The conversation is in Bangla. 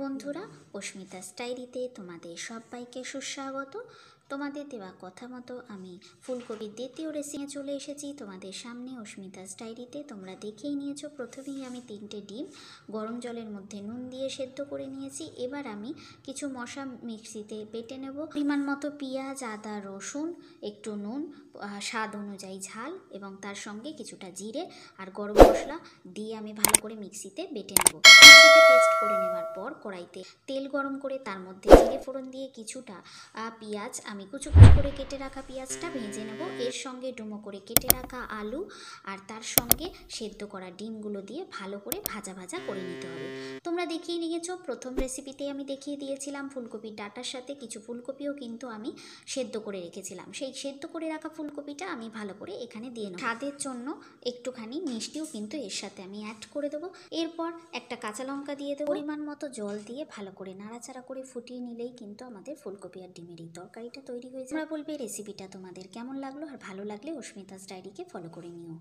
বন্ধুরা, অস্মিতাস ডায়েরিতে তোমাদের সবাইকে সুস্বাগত। তোমাদের দেওয়া কথা মতো আমি ফুলকপির দ্বিতীয় রেসিপি চলে এসেছি তোমাদের সামনে অস্মিতাস ডায়েরিতে। তোমরা দেখেই নিয়েছো, প্রথমেই আমি 3টে ডিম গরম জলের মধ্যে নুন দিয়ে সেদ্ধ করে নিয়েছি। এবার আমি কিছু মশলা মিক্সিতে বেটে নেব। পরিমাণ মতো পেঁয়াজ, আদা, রসুন, একটু নুন, স্বাদ অনুযায়ী ঝাল এবং তার সঙ্গে কিছুটা জিরে আর গরম মশলা দিয়ে আমি ভালো করে মিক্সিতে বেটে নেব। মিক্সিতে পেস্ট করে নেওয়ার পর কড়াইতে তেল গরম করে তার মধ্যে জিরে ফোড়ন দিয়ে কিছুটা পেঁয়াজ, আমি কুচু কুচু করে কেটে রাখা পেঁয়াজটা ভেজে নেব। এর সঙ্গে ডুমো করে কেটে রাখা আলু আর তার সঙ্গে সেদ্ধ করা ডিমগুলো দিয়ে ভালো করে ভাজা ভাজা করে নিতে হবে। তোমরা দেখিয়ে নিয়েছো, প্রথম রেসিপিতে আমি দেখিয়ে দিয়েছিলাম ফুলকপির ডাঁটার সাথে কিছু ফুলকপিও কিন্তু আমি সেদ্ধ করে রেখেছিলাম। সেই সেদ্ধ করে রাখা ফুলকপিটা আমি ভালো করে এখানে দিয়ে নেব। স্বাদের জন্য একটুখানি মিষ্টিও কিন্তু এর সাথে আমি অ্যাড করে দেবো। এরপর একটা কাঁচা লঙ্কা দিয়ে দেবো। পরিমাণ মতো জল দিয়ে ভালো করে নাড়াচাড়া করে ফুটিয়ে নিলেই কিন্তু আমাদের ফুলকপি আর ডিমের এই তরকারিটা তৈরি হয়ে যায়। তোমরা বলবে রেসিপিটা তোমাদের কেমন লাগলো, আর ভালো লাগলে অস্মিতাস ডায়েরিকে ফলো করে নিও।